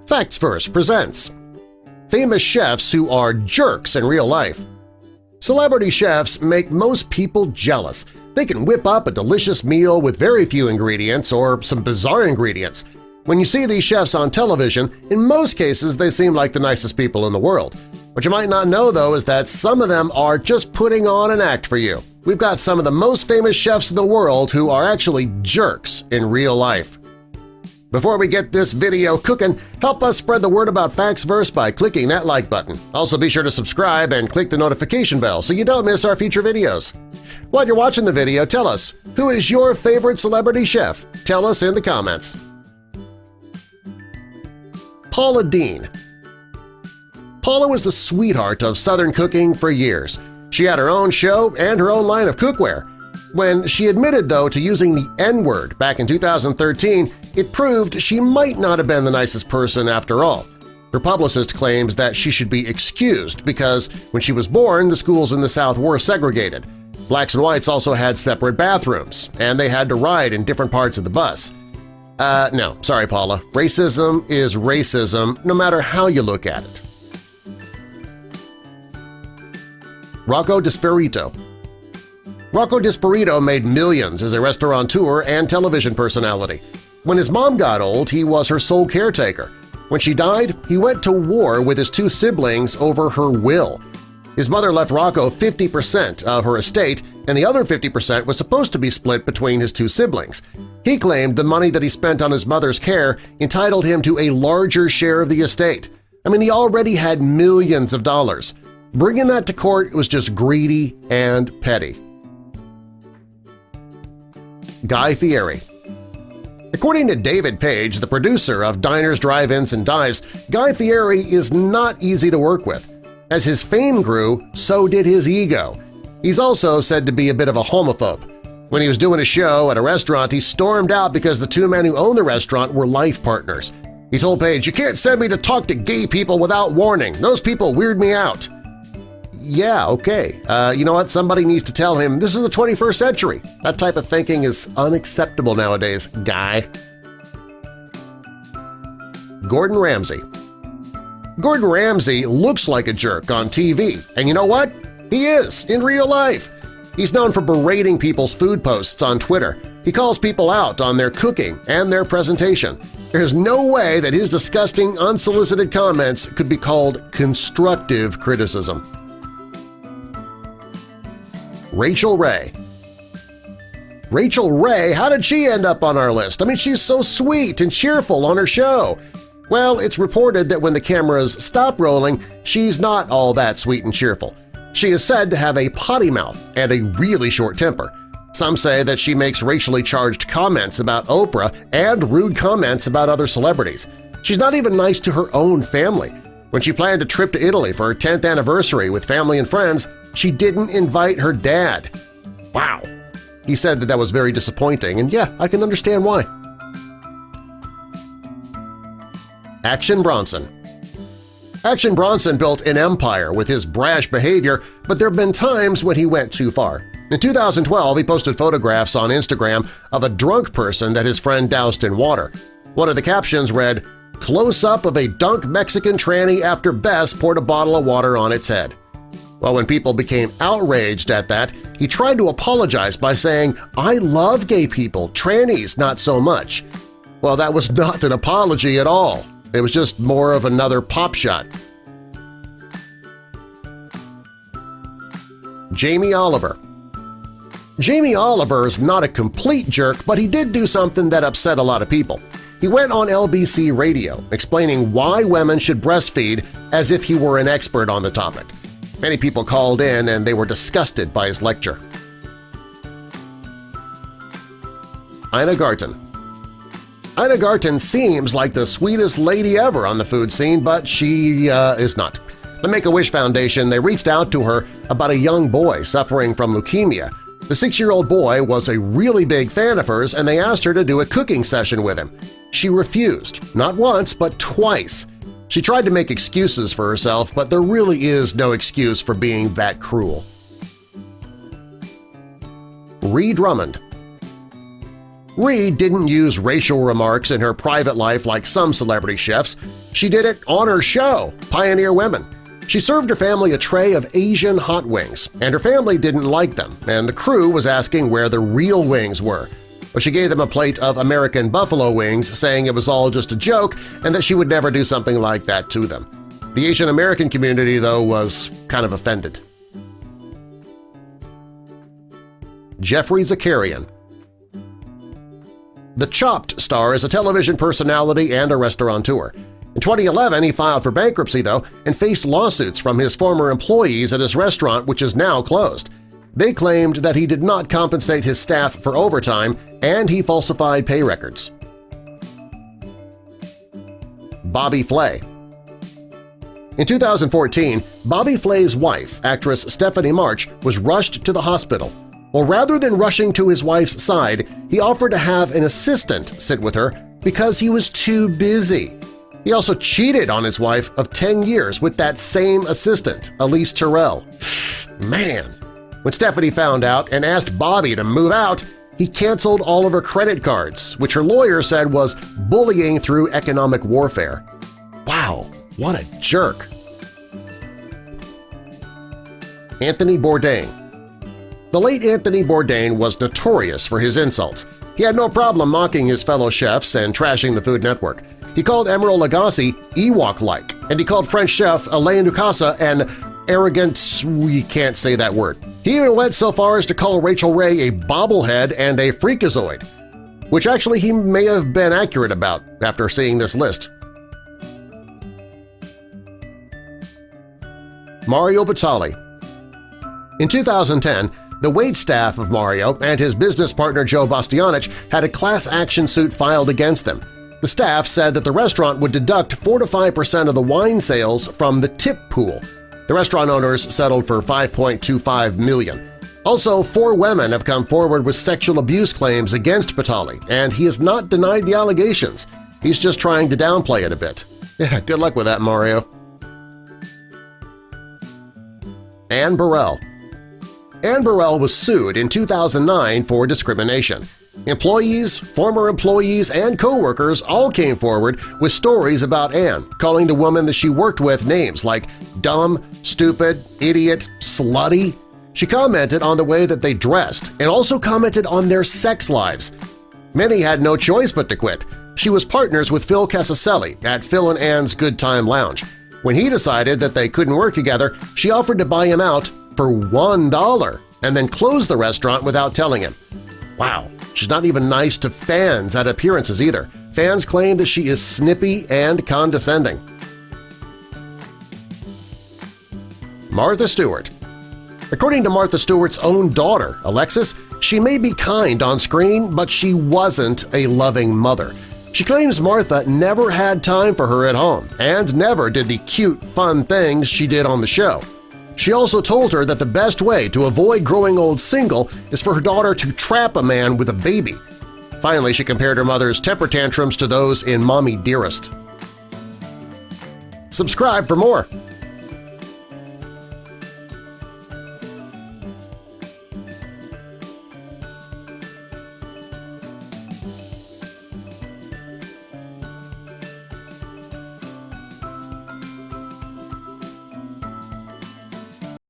Facts First presents Famous Chefs Who Are Jerks in Real Life. Celebrity chefs make most people jealous. They can whip up a delicious meal with very few ingredients or some bizarre ingredients. When you see these chefs on television, in most cases they seem like the nicest people in the world. What you might not know, though, is that some of them are just putting on an act for you. We've got some of the most famous chefs in the world who are actually jerks in real life. Before we get this video cooking, help us spread the word about Facts Verse by clicking that like button. Also be sure to subscribe and click the notification bell so you don't miss our future videos. While you're watching the video, tell us, who is your favorite celebrity chef? Tell us in the comments. Paula Deen. Paula was the sweetheart of Southern cooking for years. She had her own show and her own line of cookware. When she admitted, though, to using the N-word back in 2013, it proved she might not have been the nicest person after all. Her publicist claims that she should be excused because when she was born, the schools in the South were segregated. Blacks and whites also had separate bathrooms, and they had to ride in different parts of the bus. No, sorry, Paula. Racism is racism, no matter how you look at it. Rocco Dispirito. Rocco Dispirito made millions as a restaurateur and television personality. When his mom got old, he was her sole caretaker. When she died, he went to war with his two siblings over her will. His mother left Rocco 50% of her estate, and the other 50% was supposed to be split between his two siblings. He claimed the money that he spent on his mother's care entitled him to a larger share of the estate. I mean, he already had millions of dollars. Bringing that to court was just greedy and petty. Guy Fieri. According to David Page, the producer of Diners, Drive-Ins, and Dives, Guy Fieri is not easy to work with. As his fame grew, so did his ego. He's also said to be a bit of a homophobe. When he was doing a show at a restaurant, he stormed out because the two men who owned the restaurant were life partners. He told Page, "You can't send me to talk to gay people without warning. Those people weird me out." Yeah, okay. You know what? Somebody needs to tell him this is the 21st century. That type of thinking is unacceptable nowadays, Guy. Gordon Ramsay. Gordon Ramsay looks like a jerk on TV, and you know what? He is in real life. He's known for berating people's food posts on Twitter. He calls people out on their cooking and their presentation. There's no way that his disgusting, unsolicited comments could be called constructive criticism. Rachel Ray. Rachel Ray, how did she end up on our list? I mean, she's so sweet and cheerful on her show. Well, it's reported that when the cameras stop rolling, she's not all that sweet and cheerful. She is said to have a potty mouth and a really short temper. Some say that she makes racially charged comments about Oprah and rude comments about other celebrities. She's not even nice to her own family. When she planned a trip to Italy for her 10th anniversary with family and friends, she didn't invite her dad. Wow! He said that was very disappointing, and yeah, I can understand why. Action Bronson. Action Bronson built an empire with his brash behavior, but there have been times when he went too far. In 2012, he posted photographs on Instagram of a drunk person that his friend doused in water. One of the captions read, "Close-up of a drunk Mexican tranny after Bess poured a bottle of water on its head." Well, when people became outraged at that, he tried to apologize by saying, "I love gay people, trannies not so much." Well, that was not an apology at all. It was just more of another pop shot. Jamie Oliver. Jamie Oliver is not a complete jerk, but he did do something that upset a lot of people. He went on LBC radio explaining why women should breastfeed as if he were an expert on the topic. Many people called in and they were disgusted by his lecture. Ina Garten. Ina Garten seems like the sweetest lady ever on the food scene, but she is not. The Make-A-Wish Foundation, they reached out to her about a young boy suffering from leukemia. The 6-year-old boy was a really big fan of hers and they asked her to do a cooking session with him. She refused, not once but twice. She tried to make excuses for herself, but there really is no excuse for being that cruel. Ree Drummond. Ree didn't use racial remarks in her private life like some celebrity chefs. She did it on her show, Pioneer Women. She served her family a tray of Asian hot wings, and her family didn't like them, and the crew was asking where the real wings were. But she gave them a plate of American buffalo wings, saying it was all just a joke and that she would never do something like that to them. The Asian American community, though, was kind of offended. Geoffrey Zakarian. The Chopped star is a television personality and a restaurateur. In 2011, he filed for bankruptcy, though, and faced lawsuits from his former employees at his restaurant, which is now closed. They claimed that he did not compensate his staff for overtime and he falsified pay records. Bobby Flay. In 2014, Bobby Flay's wife, actress Stephanie March, was rushed to the hospital. Well, rather than rushing to his wife's side, he offered to have an assistant sit with her because he was too busy. He also cheated on his wife of 10 years with that same assistant, Elise Terrell. Man! When Stephanie found out and asked Bobby to move out, he canceled all of her credit cards, which her lawyer said was bullying through economic warfare. Wow, what a jerk! Anthony Bourdain. The late Anthony Bourdain was notorious for his insults. He had no problem mocking his fellow chefs and trashing the Food Network. He called Emeril Lagasse Ewok-like, and he called French chef Alain Ducasse an arrogant… we can't say that word. He even went so far as to call Rachel Ray a bobblehead and a freakazoid, which actually he may have been accurate about after seeing this list. Mario Batali. In 2010, the waitstaff of Mario and his business partner Joe Bastianich had a class action suit filed against them. The staff said that the restaurant would deduct 4 to 5% of the wine sales from the tip pool. The restaurant owners settled for $5.25 million. Also, 4 women have come forward with sexual abuse claims against Batali, and he has not denied the allegations. He's just trying to downplay it a bit. Yeah, good luck with that, Mario. Anne Burrell. Anne Burrell was sued in 2009 for discrimination. Employees, former employees, and co-workers all came forward with stories about Anne, calling the woman that she worked with names like dumb, stupid, idiot, slutty. She commented on the way that they dressed and also commented on their sex lives. Many had no choice but to quit. She was partners with Phil Casaselli at Phil and Anne's Good Time Lounge. When he decided that they couldn't work together, she offered to buy him out for $1 and then close the restaurant without telling him. Wow, she's not even nice to fans at appearances either. Fans claim that she is snippy and condescending. Martha Stewart. According to Martha Stewart's own daughter, Alexis, she may be kind on screen, but she wasn't a loving mother. She claims Martha never had time for her at home and never did the cute, fun things she did on the show. She also told her that the best way to avoid growing old single is for her daughter to trap a man with a baby. Finally, she compared her mother's temper tantrums to those in Mommy Dearest. Subscribe for more!